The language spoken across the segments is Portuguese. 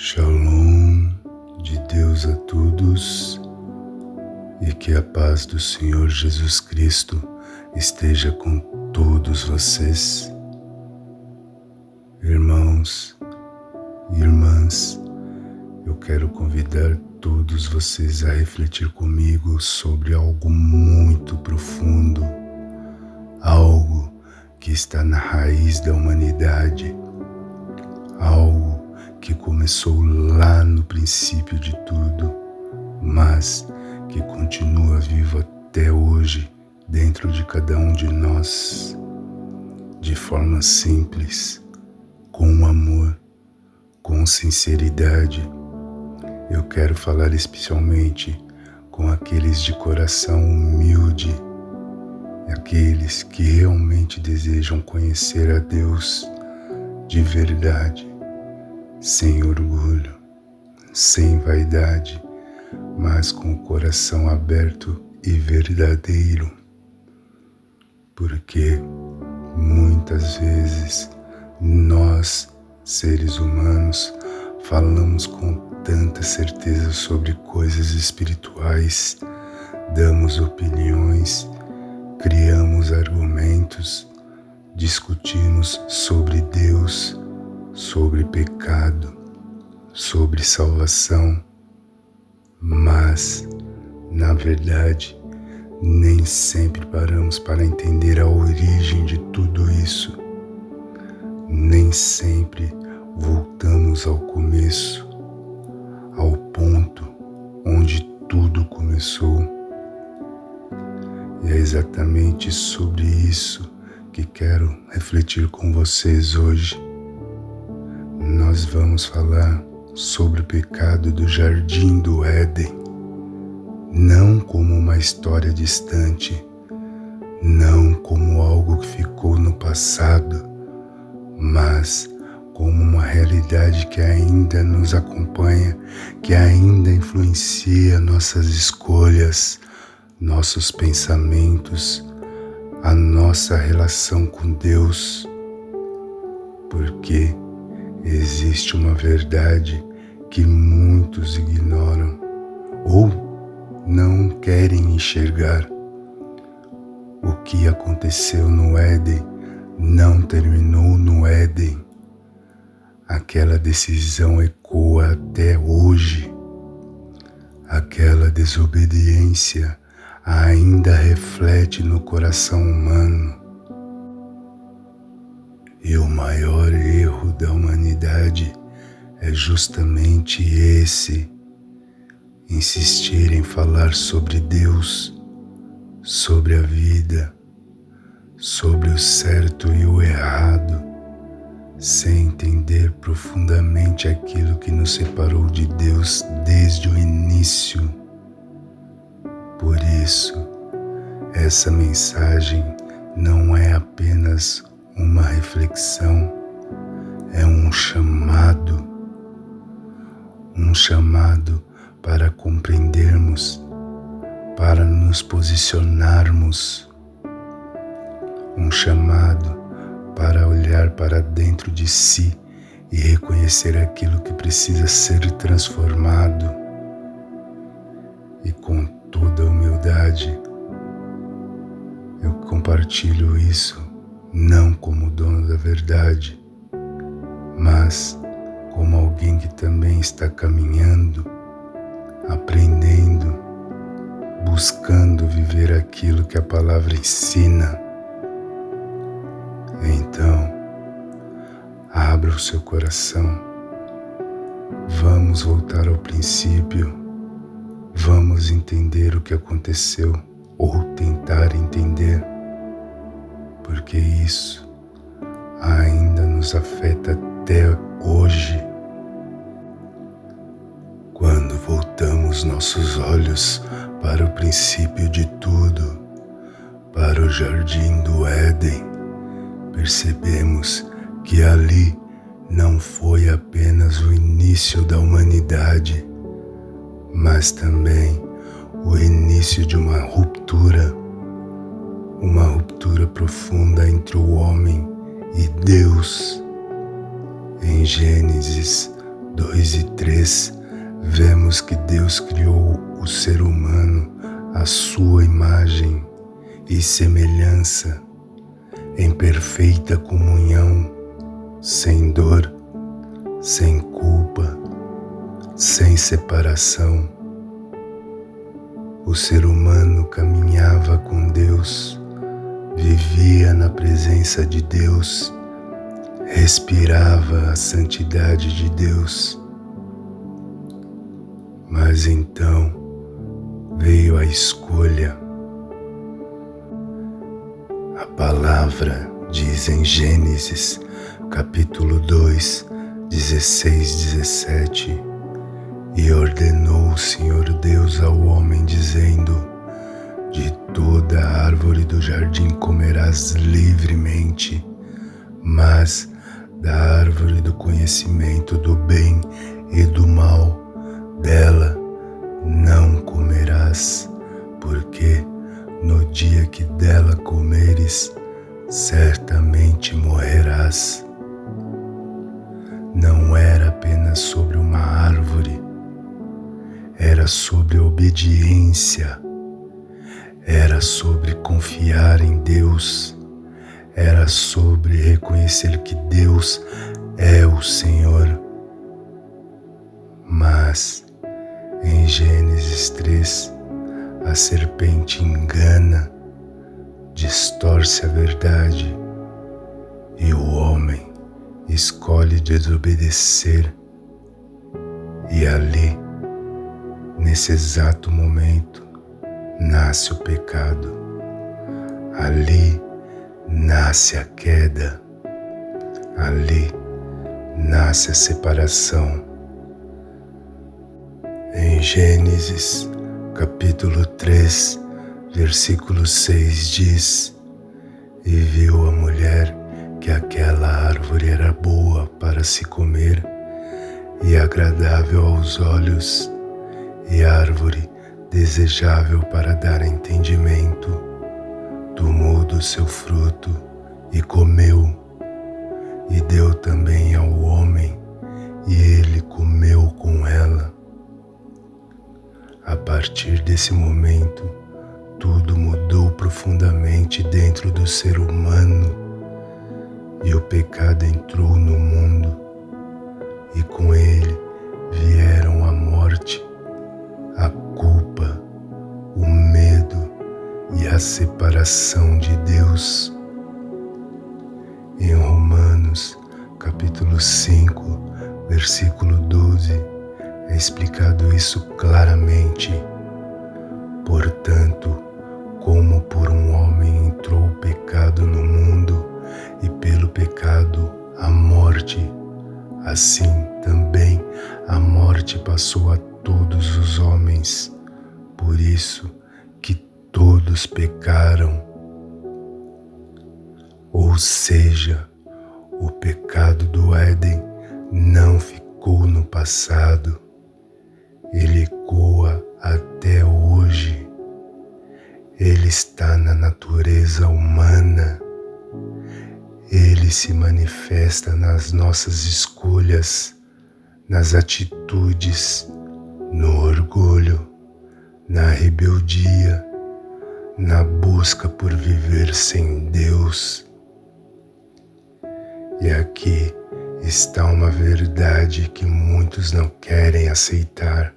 Shalom de Deus a todos e que a paz do Senhor Jesus Cristo esteja com todos vocês. Irmãos e irmãs, eu quero convidar todos vocês a refletir comigo sobre algo muito profundo, algo que está na raiz da humanidade, algo que começou lá no princípio de tudo, mas que continua vivo até hoje dentro de cada um de nós, de forma simples, com amor, com sinceridade. Eu quero falar especialmente com aqueles de coração humilde, aqueles que realmente desejam conhecer a Deus de verdade, sem orgulho, sem vaidade, mas com o coração aberto e verdadeiro. Porque muitas vezes nós, seres humanos, falamos com tanta certeza sobre coisas espirituais, damos opiniões, criamos argumentos, discutimos sobre Deus, sobre pecado, sobre salvação, mas, na verdade, nem sempre paramos para entender a origem de tudo isso. Nem sempre voltamos ao começo, ao ponto onde tudo começou. E é exatamente sobre isso que quero refletir com vocês hoje. Nós vamos falar sobre o pecado do Jardim do Éden, não como uma história distante, não como algo que ficou no passado, mas como uma realidade que ainda nos acompanha, que ainda influencia nossas escolhas, nossos pensamentos, a nossa relação com Deus, porque existe uma verdade que muitos ignoram ou não querem enxergar. O que aconteceu no Éden não terminou no Éden. Aquela decisão ecoa até hoje. Aquela desobediência ainda reflete no coração humano. E o maior erro da humanidade é justamente esse: insistir em falar sobre Deus, sobre a vida, sobre o certo e o errado, sem entender profundamente aquilo que nos separou de Deus desde o início. Por isso, essa mensagem não é apenas uma reflexão, é um chamado para compreendermos, para nos posicionarmos, um chamado para olhar para dentro de si e reconhecer aquilo que precisa ser transformado. E com toda a humildade, eu compartilho isso não como dono da verdade, mas como alguém que também está caminhando, aprendendo, buscando viver aquilo que a palavra ensina. Então, abra o seu coração, vamos voltar ao princípio, vamos entender o que aconteceu ou tentar entender, porque isso ainda nos afeta até hoje. Quando voltamos nossos olhos para o princípio de tudo, para o Jardim do Éden, percebemos que ali não foi apenas o início da humanidade, mas também o início de uma ruptura profunda entre o homem e Deus. Em Gênesis 2 e 3, vemos que Deus criou o ser humano à sua imagem e semelhança, em perfeita comunhão, sem dor, sem culpa, sem separação. O ser humano caminhava com Deus, vivia na presença de Deus, respirava a santidade de Deus. Mas então veio a escolha. A palavra diz em Gênesis, capítulo 2, 16, 17: E ordenou o Senhor Deus ao homem, dizendo: De toda a árvore do jardim comerás livremente, mas da árvore do conhecimento do bem e do mal, dela não comerás, porque no dia que dela comeres, certamente morrerás. Não era apenas sobre uma árvore, era sobre obediência, era sobre confiar em Deus, era sobre reconhecer que Deus é o Senhor. Mas em Gênesis 3, a serpente engana, distorce a verdade e o homem escolhe desobedecer. E ali, nesse exato momento, nasce o pecado. Ali nasce a queda. Ali nasce a separação. Em Gênesis, capítulo 3, versículo 6 diz: E viu a mulher que aquela árvore era boa para se comer e agradável aos olhos, e árvore desejável para dar entendimento. Tomou do seu fruto e comeu, e deu também ao homem, e ele comeu com ela. A partir desse momento, tudo mudou profundamente dentro do ser humano, e o pecado entrou no mundo, e com ele vieram a morte, a culpa, o medo e a separação de Deus. Em Romanos, capítulo 5, versículo 12, é explicado isso claramente. Portanto, como por um homem entrou o pecado no mundo, e pelo pecado a morte, assim também a morte passou a todos os homens, por isso que todos pecaram. Ou seja, o pecado do Éden não ficou no passado, ele ecoa até hoje. Ele está na natureza humana. Ele se manifesta nas nossas escolhas, nas atitudes, no orgulho, na rebeldia, na busca por viver sem Deus. E aqui está uma verdade que muitos não querem aceitar.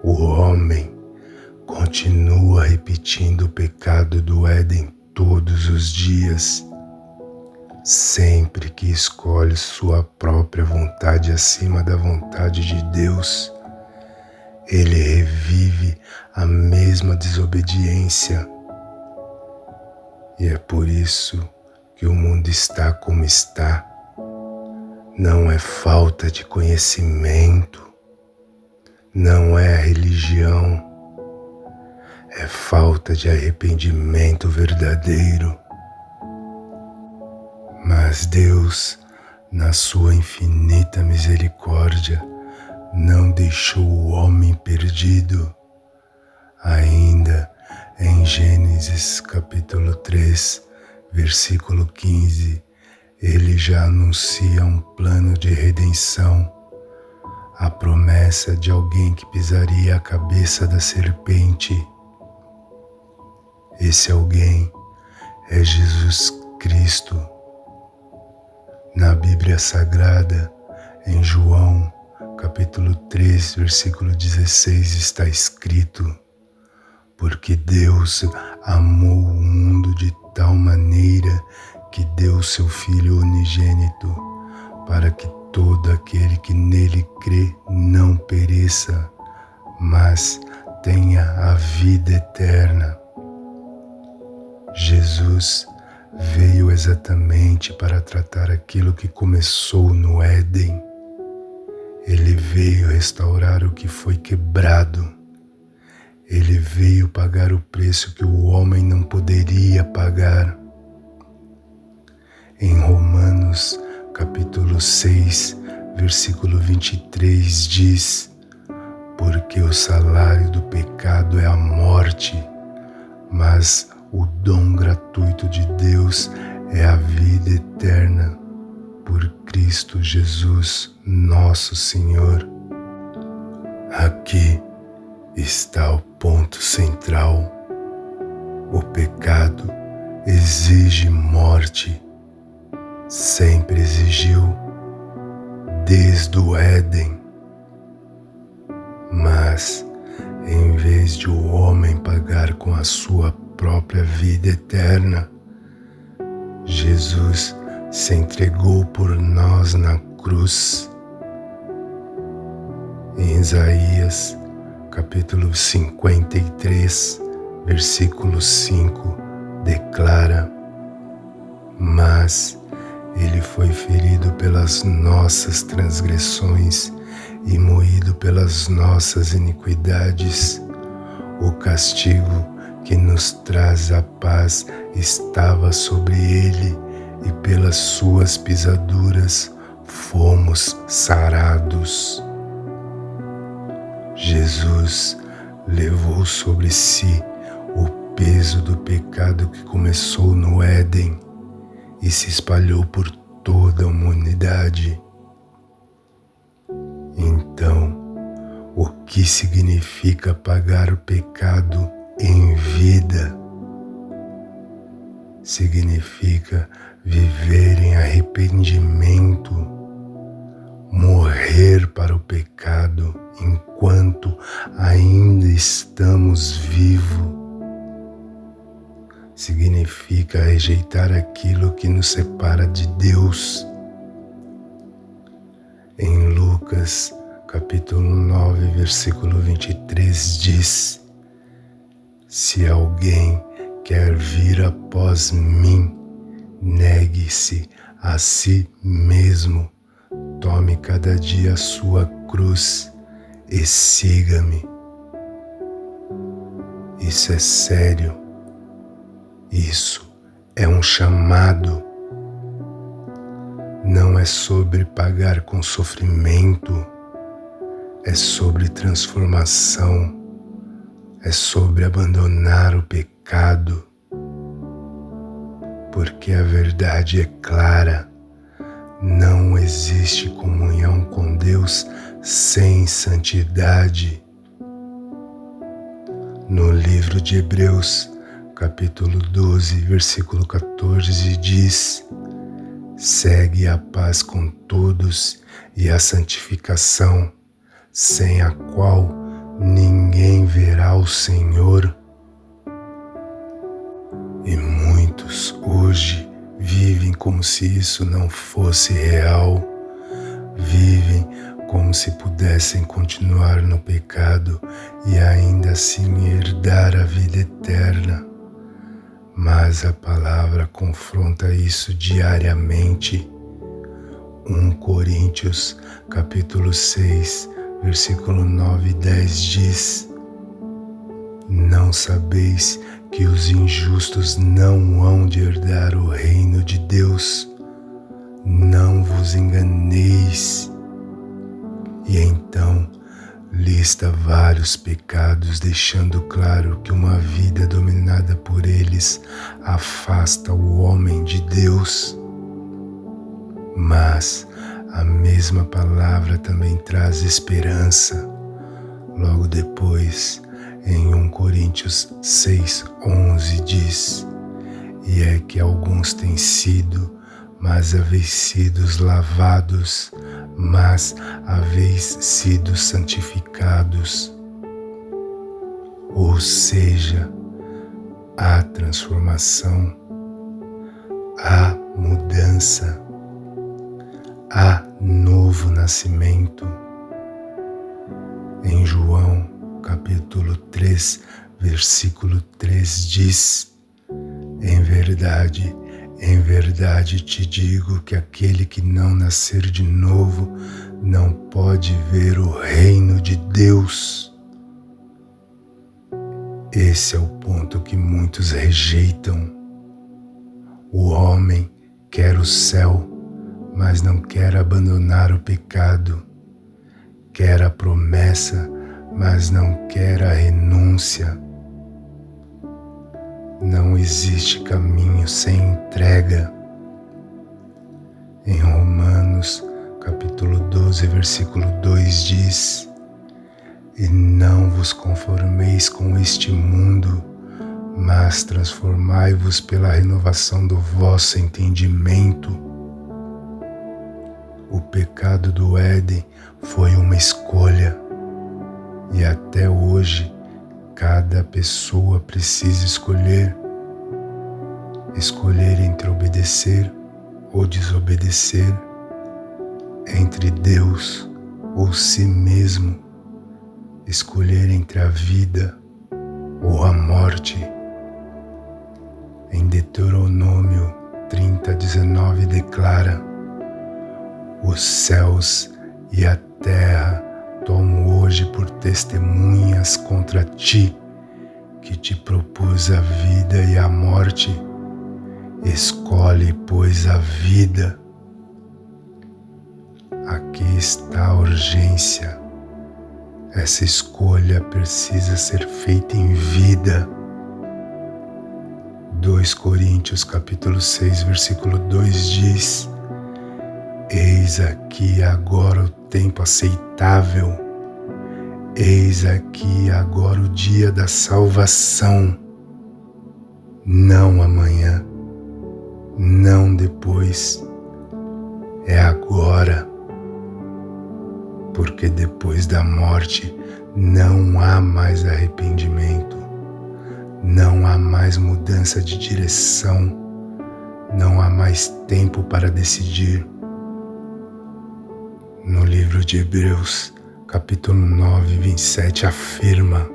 O homem continua repetindo o pecado do Éden todos os dias. Sempre que escolhe sua própria vontade acima da vontade de Deus, ele revive a mesma desobediência. E é por isso que o mundo está como está. Não é falta de conhecimento, não é religião, é falta de arrependimento verdadeiro. Mas Deus, na sua infinita misericórdia, não deixou o homem perdido. Ainda em Gênesis capítulo 3, versículo 15, ele já anuncia um plano de redenção. a promessa de alguém que pisaria a cabeça da serpente. Esse alguém é Jesus Cristo. Na Bíblia Sagrada, em João, capítulo 3, versículo 16, está escrito: porque Deus amou o mundo de tal maneira que deu seu Filho unigênito, para que todo aquele que nele crê não pereça, mas tenha a vida eterna. Jesus veio exatamente para tratar aquilo que começou no Éden. Ele veio restaurar o que foi quebrado. Ele veio pagar o preço que o homem não poderia pagar. Em Romanos, capítulo 6, versículo 23 diz: porque o salário do pecado é a morte, mas o dom gratuito de Deus é a vida eterna por Cristo Jesus, nosso Senhor. Aqui está o ponto central. O pecado exige morte. Sempre exigiu, desde o Éden. Mas, em vez de o homem pagar com a sua própria vida eterna, Jesus se entregou por nós na cruz. Em Isaías, capítulo 53, versículo 5, declara: mas ele foi ferido pelas nossas transgressões e moído pelas nossas iniquidades. O castigo que nos traz a paz estava sobre ele, e pelas suas pisaduras fomos sarados. Jesus levou sobre si o peso do pecado que começou no Éden e se espalhou por toda a humanidade. Então, o que significa pagar o pecado em vida? Significa viver em arrependimento, morrer para o pecado enquanto ainda estamos vivos. Significa rejeitar aquilo que nos separa de Deus. Em Lucas, capítulo 9, versículo 23 diz: se alguém quer vir após mim, negue-se a si mesmo, tome cada dia a sua cruz e siga-me. Isso é sério. Isso é um chamado. Não é sobre pagar com sofrimento, é sobre transformação, é sobre abandonar o pecado. Porque a verdade é clara: não existe comunhão com Deus sem santidade. No livro de Hebreus, capítulo 12, versículo 14 diz: segue a paz com todos e a santificação, sem a qual ninguém verá o Senhor. E muitos hoje vivem como se isso não fosse real. Vivem como se pudessem continuar no pecado e ainda assim herdar a vida eterna. Mas a palavra confronta isso diariamente. 1 Coríntios, capítulo 6, versículo 9 e 10 diz: não sabeis que os injustos não hão de herdar o reino de Deus? Não vos enganeis. E então lista vários pecados, deixando claro que uma vida dominada por eles afasta o homem de Deus. mas a mesma palavra também traz esperança. Logo depois, em 1 Coríntios 6:11 diz: e é que alguns têm sido, mas haveis sido lavados, mas haveis sido santificados. Ou seja, há transformação, há mudança, há novo nascimento. Em João capítulo 3, versículo 3 diz: em verdade te digo que aquele que não nascer de novo não pode ver o reino de Deus. Esse é o ponto que muitos rejeitam. O homem quer o céu, mas não quer abandonar o pecado. Quer a promessa, mas não quer a renúncia. Não existe caminho sem entrega. Em Romanos, capítulo 12, versículo 2 diz: e não vos conformeis com este mundo, mas transformai-vos pela renovação do vosso entendimento. O pecado do Éden foi uma escolha, e até hoje cada pessoa precisa escolher entre obedecer ou desobedecer, entre Deus ou si mesmo, escolher entre a vida ou a morte. Em Deuteronômio 30:19 declara: os céus e a terra tomo hoje por testemunhas contra ti, que te propus a vida e a morte. Escolhe, pois, a vida. Aqui está a urgência. Essa escolha precisa ser feita em vida. 2 Coríntios capítulo 6, versículo 2 diz: eis aqui agora o tempo aceitável, eis aqui agora o dia da salvação. Não amanhã, não depois, é agora. Porque depois da morte não há mais arrependimento, não há mais mudança de direção, não há mais tempo para decidir. No livro de Hebreus, capítulo 9, 27, afirma: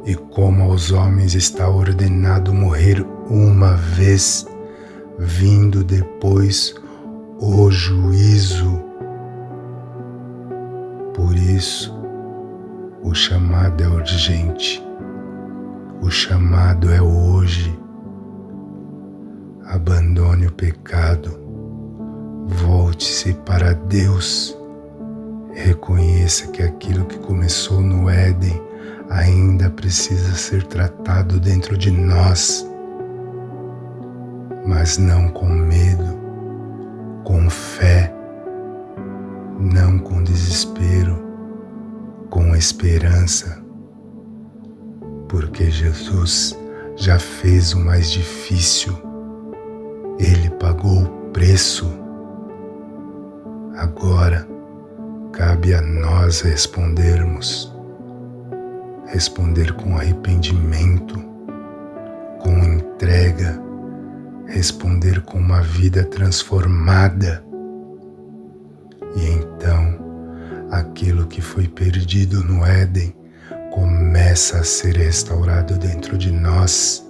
e como aos homens está ordenado morrer uma vez, vindo depois o juízo. Por isso, o chamado é urgente, o chamado é hoje. Abandone o pecado, volte-se para Deus, reconheça que aquilo que começou no Éden ainda precisa ser tratado dentro de nós, mas não com medo, com fé, não com desespero, com esperança, porque Jesus já fez o mais difícil, Ele pagou o preço. Agora cabe a nós responder com arrependimento, com entrega, responder com uma vida transformada. E então, aquilo que foi perdido no Éden começa a ser restaurado dentro de nós.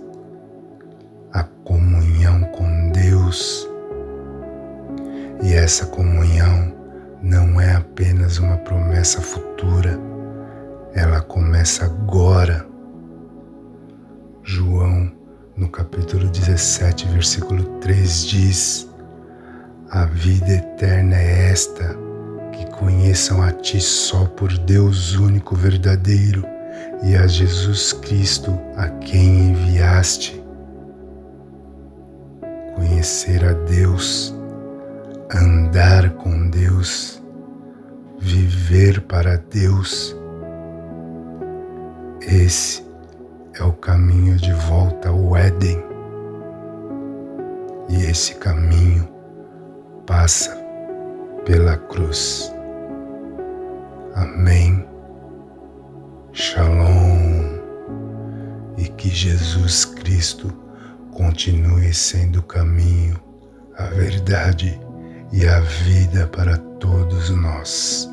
A comunhão com Deus. E essa comunhão não é apenas uma promessa futura, ela começa agora. João, no capítulo 17, versículo 3 diz: a vida eterna é esta, que conheçam a ti só por Deus único verdadeiro e a Jesus Cristo a quem enviaste. Conhecer a Deus, andar com Deus, viver para Deus. Esse é o caminho de volta ao Éden. E esse caminho passa pela cruz. Amém. Shalom. E que Jesus Cristo continue sendo o caminho, a verdade e a vida para todos nós.